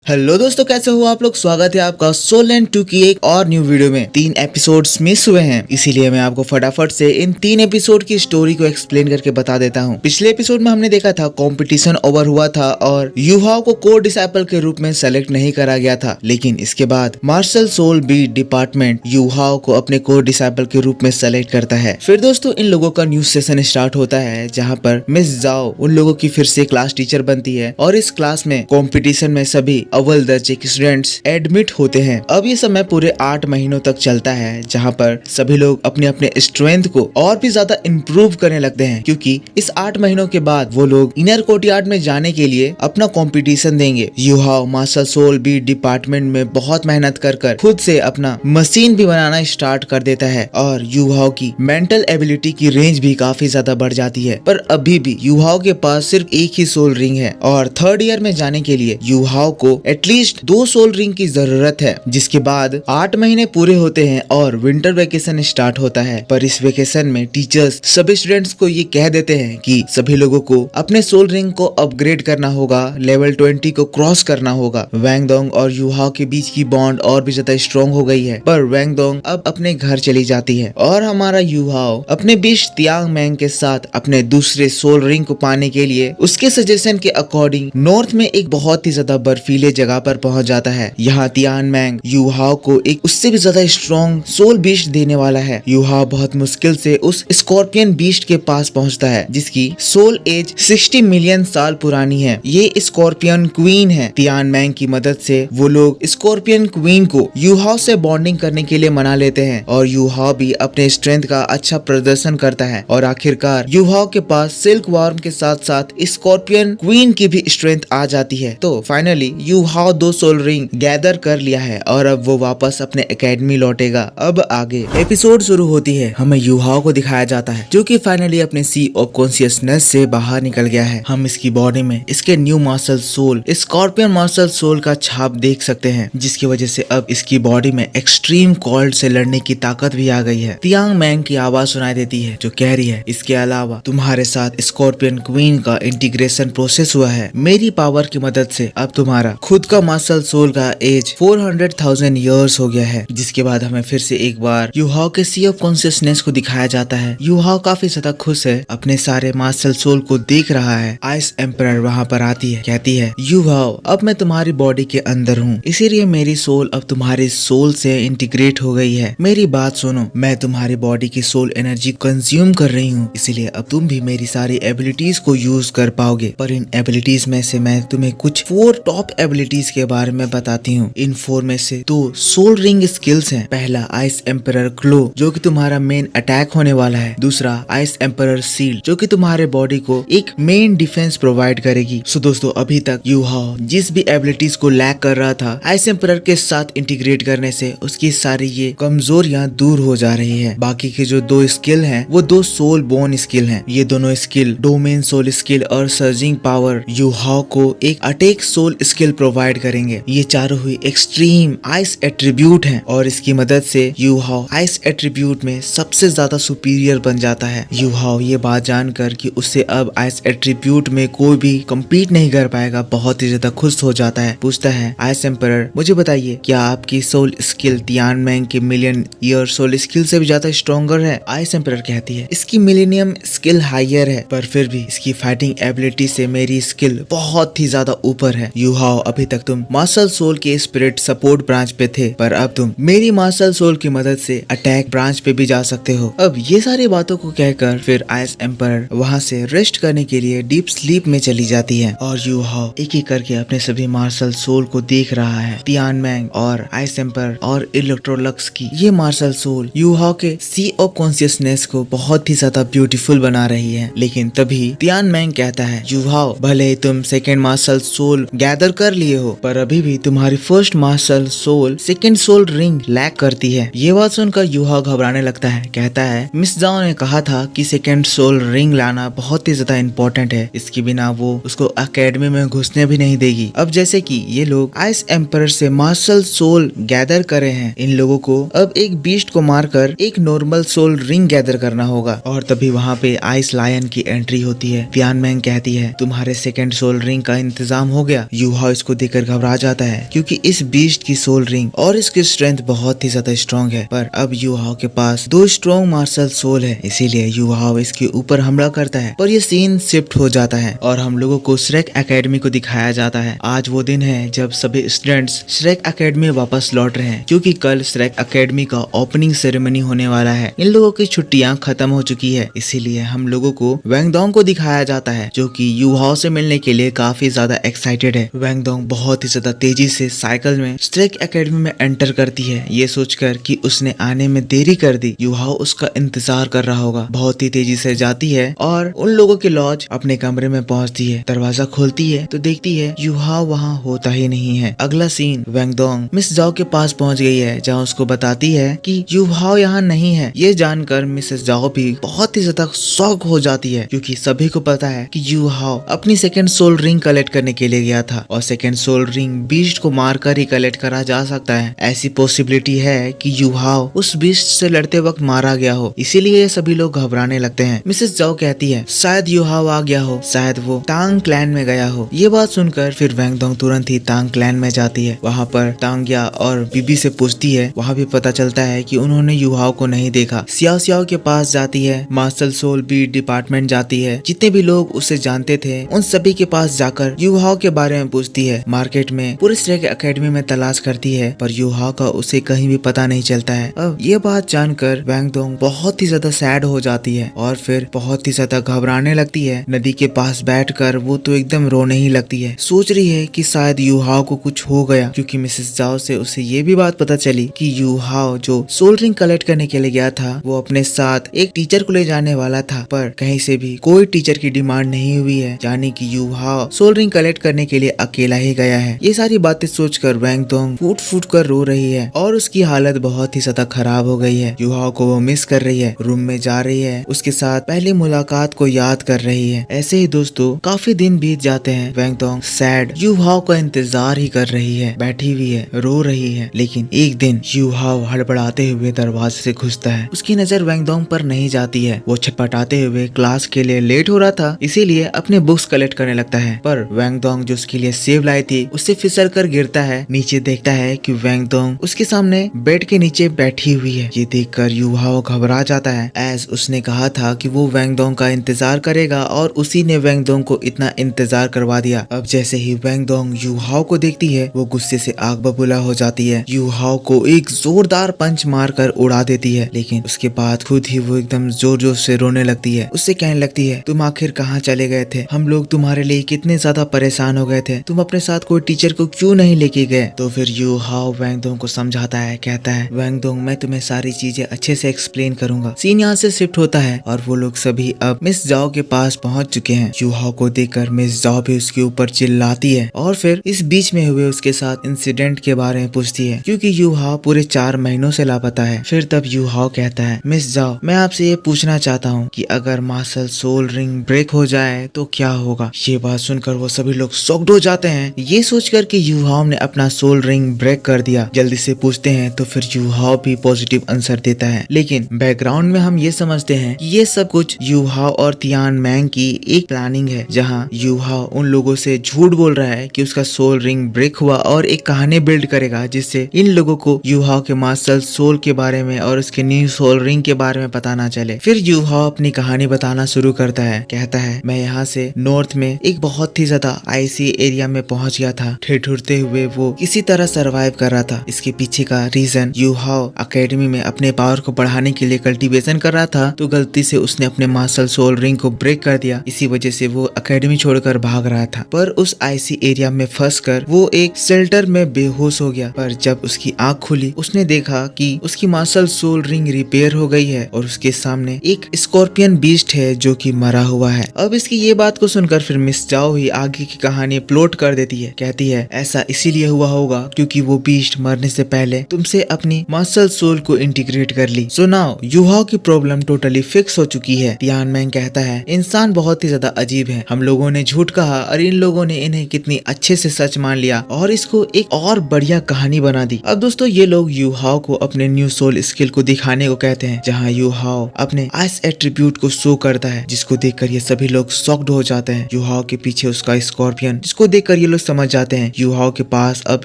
Hello दोस्तों, कैसे हो आप लोग। स्वागत है आपका सोल एंड 2 की एक और न्यू वीडियो में। 3 एपिसोड्स मिस हुए हैं, इसीलिए मैं आपको फटाफट से इन 3 एपिसोड की स्टोरी को एक्सप्लेन करके बता देता हूँ। पिछले एपिसोड में हमने देखा था कंपटीशन ओवर हुआ था और युहाओ को कोर डिसाइपल के रूप में सेलेक्ट नहीं करा गया था, लेकिन इसके बाद martial soul B department Yuhao को अपने कोर डिसाइपल के रूप में सेलेक्ट करता है। फिर दोस्तों इन लोगों का न्यू सेशन स्टार्ट होता है, जहाँ पर मिस जाओ उन लोगों की फिर से क्लास टीचर बनती है और इस क्लास में कॉम्पिटिशन में सभी अव्वल दर्जे के स्टूडेंट्स एडमिट होते हैं। अब ये समय पूरे 8 महीनों तक चलता है, जहाँ पर सभी लोग अपने अपने स्ट्रेंथ को और भी ज्यादा इम्प्रूव करने लगते हैं, क्योंकि इस 8 महीनों के बाद वो लोग इनर कोर्टयार्ड में जाने के लिए अपना कंपटीशन देंगे। Yuhao martial soul B department में बहुत मेहनत कर खुद से अपना मशीन भी बनाना स्टार्ट कर देता है और युहाओ की मेंटल एबिलिटी की रेंज भी काफी ज्यादा बढ़ जाती है। पर अभी भी युहाओ के पास सिर्फ एक ही सोल रिंग है और 3rd ईयर में जाने के लिए युहाओ को एटलीस्ट 2 सोल रिंग की जरूरत है। जिसके बाद 8 महीने पूरे होते हैं और विंटर वेकेशन स्टार्ट होता है। पर इस वेकेशन में टीचर्स सभी स्टूडेंट्स को ये कह देते हैं कि सभी लोगों को अपने सोल रिंग को अपग्रेड करना होगा, लेवल 20 को क्रॉस करना होगा। वैंगडोंग और युहाओ के बीच की बॉन्ड और भी ज्यादा स्ट्रॉन्ग हो गई है। पर वैंगडोंग अब अपने घर चली जाती है और हमारा युहाओ अपने बीच तियांग मैंग के साथ अपने दूसरे सोल रिंग को पाने के लिए उसके सजेशन के अकॉर्डिंग नॉर्थ में एक बहुत ही ज्यादा बर्फीले जगह पर पहुंच जाता है। यहाँ तियान मैंग युहाओ को एक उससे भी ज्यादा स्ट्रॉन्ग सोल बीस्ट देने वाला है। युहाओ बहुत मुश्किल से उस स्कॉर्पियन बीस्ट के पास पहुंचता है, जिसकी सोल एज 60 मिलियन साल पुरानी है। ये स्कॉर्पियन क्वीन है। तियान मैंग की मदद से वो लोग स्कॉर्पियन क्वीन को युहाओ से बॉन्डिंग करने के लिए मना लेते हैं और युहाओ भी अपने स्ट्रेंथ का अच्छा प्रदर्शन करता है और आखिरकार युहाओ के पास सिल्क वार्म के साथ साथ स्कॉर्पियन क्वीन की भी स्ट्रेंथ आ जाती है। तो finally Yuhao 2 soul ring gather कर लिया है और अब वो वापस अपने एकेडमी लौटेगा। अब आगे एपिसोड शुरू होती है। हमें युहाओ को दिखाया जाता है जो कि फाइनली अपने सी ऑफ कॉन्शियसनेस से बाहर निकल गया है। हम इसकी बॉडी में इसके new martial soul scorpion martial soul का छाप देख सकते हैं, जिसकी वजह से अब इसकी बॉडी में एक्सट्रीम कोल्ड से लड़ने की ताकत भी आ गई है। तियांग मैंग की आवाज सुनाई देती है जो कह रही है, इसके अलावा तुम्हारे साथ स्कॉर्पियन क्वीन का इंटीग्रेशन प्रोसेस हुआ है। मेरी पावर की मदद से अब तुम्हारा खुद का मार्शल सोल का एज 400,000 ईयर्स हो गया है। जिसके बाद हमें फिर से एक बार युहाओ के सी ऑफ कॉन्शियसनेस को दिखाया जाता है। युहाओ काफी ज्यादा खुश है, अपने सारे मार्शल सोल को देख रहा है। आइस एम्परर वहाँ पर आती है, कहती है, युहाओ अब मैं तुम्हारी बॉडी के अंदर हूँ, इसीलिए मेरी सोल अब तुम्हारी सोल से इंटीग्रेट हो गई है। मेरी बात सुनो, मैं तुम्हारी बॉडी की सोल एनर्जी कंज्यूम कर रही हूँ, इसीलिए अब तुम भी मेरी सारी एबिलिटीज को यूज कर पाओगे। पर इन एबिलिटीज में से मैं तुम्हें कुछ 4 टॉप एबिलिटीज के बारे में बताती हूँ। इन 4 में से 2 सोल रिंग स्किल्स हैं। पहला आइस एम्परर ग्लो, जो कि तुम्हारा मेन अटैक होने वाला है। दूसरा आइस एम्परर सील्ड, जो कि तुम्हारे बॉडी को एक मेन डिफेंस प्रोवाइड करेगी। सो दोस्तों, अभी तक युहाओ जिस भी एबिलिटीज को लैक कर रहा था, आइस एम्परर के साथ इंटीग्रेट करने से उसकी सारी ये कमजोरियां दूर हो जा रही है। बाकी के जो 2 स्किल हैं वो 2 सोल बोन स्किल हैं। ये दोनों स्किल डोमेन सोल स्किल और सर्जिंग पावर युहाओ को एक अटैक सोल स्किल प्रोवाइड करेंगे। ये चारों ही एक्सट्रीम आइस एट्रीब्यूट हैं और इसकी मदद से युहाओ आइस एट्रीब्यूट में सबसे ज्यादा सुपीरियर बन जाता है। युहाओ ये बात जानकर कि उससे अब आइस एट्रीब्यूट में कोई भी कम्पीट नहीं कर पाएगा, बहुत ही ज्यादा खुश हो जाता है। पूछता है, आइस एम्परर मुझे बताइए, क्या आपकी सोल स्किल तियान मैंग के मिलियन ईयर सोल स्किल से भी ज्यादा स्ट्रॉन्गर है? आइस एम्परर कहती है, इसकी मिलेनियम स्किल हायर है, पर फिर भी इसकी फाइटिंग एबिलिटी से मेरी स्किल बहुत ही ज्यादा ऊपर है। युहाओ अभी तक तुम मार्शल सोल के स्पिरिट सपोर्ट ब्रांच पे थे, पर अब तुम मेरी मार्शल सोल की मदद से अटैक ब्रांच पे भी जा सकते हो। अब ये सारी बातों को कहकर फिर आइस एम्परर वहाँ से रेस्ट करने के लिए डीप स्लीप में चली जाती है और युहाओ एक एक करके अपने सभी मार्शल सोल को देख रहा है। तियान मैंग और आइस एम्परर और इलेक्ट्रोलक्स की ये मार्शल सोल युहाओ के सी ऑफ कॉन्शियसनेस को बहुत ही ज्यादा ब्यूटीफुल बना रही है। लेकिन तभी तियान मैंग कहता है, युहाओ भले ही तुम सेकेंड मार्शल सोल गैदर कर लिए हो, पर अभी भी तुम्हारी first martial soul second soul ring lack करती है। ये बात सुनकर युहाओ घबराने लगता है। कहता है, मिस जाओ ने कहा था कि सेकंड सोल रिंग लाना बहुत ही ज्यादा इम्पोर्टेंट है, इसके बिना वो उसको एकेडमी में घुसने भी नहीं देगी। अब जैसे कि ये लोग आइस एम्परर से मार्शल सोल गैदर करे हैं, इन लोगों को अब एक बीस्ट को मारकर एक नॉर्मल सोल रिंग गैदर करना होगा। और तभी वहाँ पे आइस लायन की एंट्री होती है। तियान मैंग कहती है, तुम्हारे सेकंड सोल रिंग का इंतजाम हो गया। युहाओ इसको को देखकर घबरा जाता है क्योंकि इस बीस्ट की सोल रिंग और इसकी स्ट्रेंथ बहुत ही ज्यादा स्ट्रॉन्ग है। पर अब यू हाओ के पास 2 स्ट्रॉन्ग मार्शल सोल है, इसीलिए यू हाओ इसके ऊपर हमला करता है। पर ये सीन शिफ्ट हो जाता है और हम लोगों को श्रेक एकेडमी को दिखाया जाता है। आज वो दिन है जब सभी स्टूडेंट्स श्रेक एकेडमी वापस लौट रहे हैं क्योंकि कल श्रेक एकेडमी का ओपनिंग सेरेमनी होने वाला है। इन लोगों की छुट्टियां खत्म हो चुकी है, इसीलिए हम लोगों को वैंगडोंग को दिखाया जाता है जो कि यू हाओ से मिलने के लिए काफी ज्यादा एक्साइटेड है। वैंगडोंग बहुत ही ज्यादा तेजी से साइकिल में श्रेक एकेडमी में एंटर करती है, ये सोचकर कि उसने आने में देरी कर दी। यू हाओ उसका इंतजार कर रहा होगा। बहुत ही तेजी से जाती है और उन लोगों के लॉज अपने कमरे में पहुंचती है। दरवाजा खोलती है तो देखती है यू हाओ वहाँ होता ही नहीं है। अगला सीन वैंगडोंग मिस जाओ के पास पहुंच गई है जहाँ उसको बताती है कि यू हाओ यहाँ नहीं है। ये जानकर मिसेस जाओ भी बहुत ही ज्यादा शॉक हो जाती है क्योंकि सभी को पता है कि यू हाओ अपनी सेकंड सोल रिंग कलेक्ट करने के लिए गया था और सेकंड सोल रिंग बीस्ट को मारकर ही कलेक्ट करा जा सकता है। ऐसी पॉसिबिलिटी है कि यू हाओ उस बीस्ट से लड़ते वक्त मारा गया हो, इसीलिए सभी लोग घबराने लगते हैं। मिसेस जाओ कहती है शायद यू हाओ आ गया हो, शायद वो तांग क्लैन में गया हो। ये बात सुनकर फिर वैंगडोंग तुरंत ही तांग क्लैन में जाती है। वहाँ पर तांग्या और बीबी से पूछती है, वहाँ भी पता चलता है कि उन्होंने यू हाओ को नहीं देखा। सियाओ सियाओ के पास जाती है, मार्शल सोल बी डिपार्टमेंट जाती है, जितने भी लोग उसे जानते थे उन सभी के पास जाकर यू हाओ के बारे में पूछती है। मार्केट में पूरे श्रेक एकेडमी में तलाश करती है पर यू हाओ का उसे कहीं भी पता नहीं चलता है। अब ये बात जानकर वैंगडोंग बहुत ही ज्यादा सैड हो जाती है और फिर बहुत ही ज्यादा घबराने लगती है। नदी के पास बैठकर वो तो एकदम रोने ही लगती है, सोच रही है कि शायद यू हाओ को कुछ हो गया क्योंकि मिसेस जाओ से उसे ये भी बात पता चली कि यू हाओ जो सोल रिंग कलेक्ट करने के लिए गया था वो अपने साथ एक टीचर को ले जाने वाला था, पर कहीं से भी कोई टीचर की डिमांड नहीं हुई है, यानी कि यू हाओ सोल रिंग कलेक्ट करने के लिए अकेला ही गया है। ये सारी बातें सोचकर वैंगडोंग फूट फूट कर रो रही है और उसकी हालत बहुत ही ज्यादा खराब हो गई है। यू हाओ को वो मिस कर रही है, रूम में जा रही है, उसके साथ पहली मुलाकात को याद कर रही है। ऐसे ही दोस्तों काफी दिन बीत जाते हैं। वैंगडोंग सैड यू हाओ का इंतजार ही कर रही है, बैठी हुई है, रो रही है। लेकिन एक दिन यू हाओ हड़बड़ाते हुए दरवाजे से घुसता है। उसकी नजर वैंगडोंग पर नहीं जाती है। वो छटपटाते हुए क्लास के लिए लेट हो रहा था, इसीलिए अपने बुक्स कलेक्ट करने लगता है। पर वैंगडोंग जो उसके लिए सेब लाई थी उससे फिसल कर गिरता है। नीचे देखता है कि वैंगडोंग उसके सामने बेड के नीचे बैठी हुई है। ये देखकर यू हाओ घबरा जाता है, एज उसने कहा था कि वो वैंगडोंग का इंतजार करेगा और उसी ने वैंगडोंग को इतना इंतजार करवा दिया। अब जैसे ही वैंगडोंग यू हाओ को देखती है वो गुस्से से आग बबूला हो जाती है। यू हाओ को एक जोरदार पंच मारकर उड़ा देती है, लेकिन उसके बाद खुद ही वो एकदम जोर जोर से रोने लगती है। उससे कहने लगती है तुम आखिर कहाँ चले गए थे, हम लोग तुम्हारे लिए कितने ज्यादा परेशान हो गए थे, तुम अपने साथ कोई टीचर को क्यों नहीं लेके गए। तो फिर यू हाओ वैंगडोंग को समझाता है, कहता है वैंगडोंग मैं तुम्हें सारी चीजें अच्छे से एक्सप्लेन करूंगा। सीन यहाँ से शिफ्ट होता है और वो लोग सभी अब मिस जाओ के पास पहुंच चुके हैं। यू हाओ को देखकर मिस जाओ भी उसके ऊपर चिल्लाती है और फिर इस बीच में हुए उसके साथ इंसिडेंट के बारे में पूछती है क्योंकि यू हाओ पूरे 4 महीनों से लापता है। फिर तब यू हाओ कहता है मिस जाओ मैं आपसे ये पूछना चाहता हूँ कि अगर मार्शल सोल रिंग ब्रेक हो जाए तो क्या होगा। ये बात सुनकर वो सभी लोग शॉक्ड हो जाते हैं, ये सोचकर कि यू हाओ ने अपना सोल रिंग ब्रेक कर दिया। जल्दी से पूछते हैं तो फिर यू हाओ भी पॉजिटिव आंसर देता है, लेकिन बैकग्राउंड में हम ये समझते हैं कि ये सब कुछ यू हाओ और तियान मैंग की एक प्लानिंग है, जहाँ यू हाओ उन लोगों से झूठ बोल रहा है कि उसका सोल रिंग ब्रेक हुआ और एक कहानी बिल्ड करेगा जिससे इन लोगों को यू हाओ के मार्शल सोल के बारे में और उसके न्यू सोल रिंग के बारे में पता ना चले। फिर यू हाओ अपनी कहानी बताना शुरू करता है, कहता है मैं यहाँ से नॉर्थ में एक बहुत ही ज्यादा आईसी एरिया में पहुंच गया था, ठिठुरते हुए वो किसी तरह सरवाइव कर रहा था। इसके पीछे का रीजन यू हाओ एकेडमी में अपने पावर को बढ़ाने के लिए कल्टीवेशन कर रहा था, तो गलती से उसने अपने मार्शल सोल रिंग को ब्रेक कर दिया। इसी वजह से वो एकेडमी छोड़कर भाग रहा था, पर उस आईसी एरिया में फंसकर वो एक शेल्टर में बेहोश हो गया। पर जब उसकी आंख खुली उसने देखा कि उसकी मार्शल सोल रिंग रिपेयर हो गई है और उसके सामने एक स्कॉर्पियन बीस्ट है जो कि मरा हुआ है। अब इसकी ये बात को सुनकर फिर मिस जाओ ही आगे की कहानी प्लॉट कर देती है, कहती है ऐसा इसीलिए हुआ होगा क्योंकि वो बीस्ट मरने से पहले तुमसे अपनी मार्शल सोल को इंटीग्रेट कर ली। सो नाउ यू हाओ की प्रॉब्लम टोटली फिक्स हो चुकी है। तियान मैंग कहता है इंसान बहुत ही ज्यादा अजीब है, हम लोगों ने झूठ कहा और इन लोगों ने इन्हें कितनी अच्छे से सच मान लिया और इसको एक और बढ़िया कहानी बना दी। अब दोस्तों ये लोग यू हाओ को अपने न्यू सोल स्किल को दिखाने को कहते हैं, जहाँ यू हाओ अपने आइस एट्रीब्यूट को शो करता है, जिसको देखकर ये सभी लोग शॉक्ड हो जाते हैं। यू हाओ के पीछे उसका स्कॉर्पियन जिसको देखकर ये लोग समझ जाते हैं यू हाओ के पास अब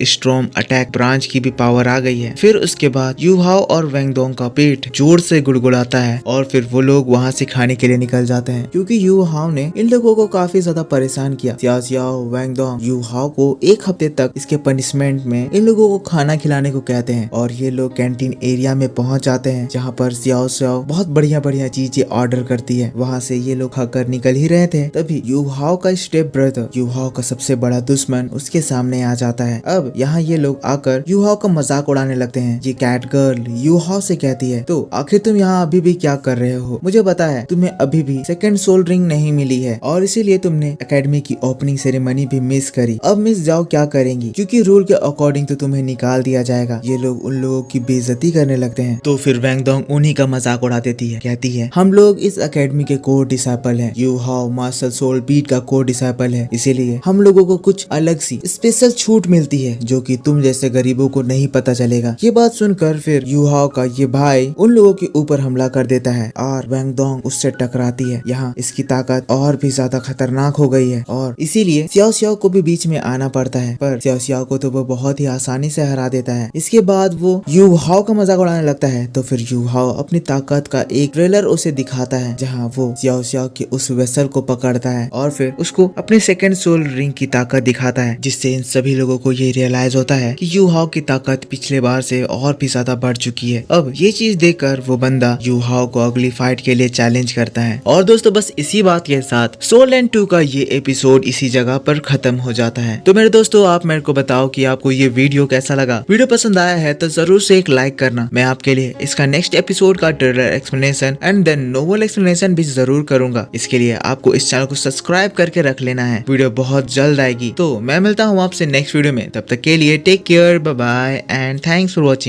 स्ट्रॉम अटैक ब्रांच की भी पावर आ गई है। फिर उसके बाद यू हाओ और वैंग डोंग का पेट जोर से गुड़गुड़ाता है और फिर वो लोग वहाँ से खाने के लिए निकल जाते हैं, क्योंकि यू हाओ ने इन लोगों को काफी ज्यादा परेशान किया। Xiao Xiao Wang Dong you हाओ को एक हफ्ते तक इसके पनिशमेंट में इन लोगों को खाना खिलाने को कहते हैं और ये लोग कैंटीन एरिया में पहुंच जाते हैं, जहाँ पर सियाओ सियाओ बहुत बढ़िया बढ़िया चीजें ऑर्डर करती है। वहाँ से ये लोग खाकर निकल ही रहे थे, तभी यू हाओ का स्टेप ब्रदर, यू हाओ का सबसे बड़ा दुश्मन, उसके सामने आ जाता है। अब यहाँ ये लोग आकर यू हाओ का मजाक उड़ाने लगते हैं। ये कैट गर्ल यू हाओ से कहती है, तो आखिर तुम यहाँ अभी भी क्या कर रहे हो? मुझे पता है तुम्हें अभी भी सेकंड सोल रिंग नहीं मिली है और इसीलिए तुमने एकेडमी की ओपनिंग सेरेमनी भी मिस करी। अब मिस जाओ क्या करेंगी, क्योंकि रूल के अकॉर्डिंग तो तुम्हें निकाल दिया जाएगा। ये लोग उन लोगों की बेइज्जती करने लगते हैं। तो फिर वैंग डोंग उन्हीं का मजाक उड़ा देती है, कहती है हम लोग इस एकेडमी के कोर डिसाइपल हैं। यू हाओ मार्शल सोल बीट का कोर डिसाइपल है, इसीलिए हम लोगों को कुछ अलग सी स्पेशल छूट मिलती है जो कि तुम जैसे गरीबों को नहीं पता चलेगा। ये बात सुनकर फिर यू हाओ का ये भाई उन लोगों के ऊपर हमला कर देता है और वैंग डोंग उससे टकराती है। यहाँ इसकी ताकत और भी ज्यादा खतरनाक हो गई है और इसीलिए सियाओ सियाओ को भी बीच में आना पड़ता है, पर सियाओ सियाओ को तो वो बहुत ही आसानी से हरा देता है। इसके बाद वो यू हाओ का मजाक उड़ाने लगता है, तो फिर यू हाओ अपनी ताकत का एक ट्रेलर उसे दिखाता है, जहाँ वो सियाओ सियाओ के उस वेसल को पकड़ता है और फिर उसको अपने सेकंड सोल रिंग की ताकत दिखाता है, जिससे इन सभी लोगों को ये रियलाइज होता है कि यू हाओ की ताकत पिछले बार से और भी ज्यादा बढ़ चुकी है। अब ये चीज देखकर वो बंदा यू हाओ को अगली फाइट के लिए चैलेंज करता है। और दोस्तों बस इसी बात के साथ सोल एंड 2 का ये एपिसोड इसी जगह पर खत्म हो जाता है। तो मेरे दोस्तों आप मेरे को बताओ कि आपको ये वीडियो कैसा लगा। वीडियो पसंद आया है तो जरूर से एक लाइक करना। मैं आपके लिए इसका नेक्स्ट एपिसोड का trailer explanation and then novel explanation भी जरूर करूंगा। इसके लिए आपको इस चैनल को सब्सक्राइब करके रख लेना है। वीडियो बहुत जल्द आएगी, तो मैं मिलता हूँ आपसे नेक्स्ट वीडियो में। तब तक के लिए take care, bye bye and thanks for watching.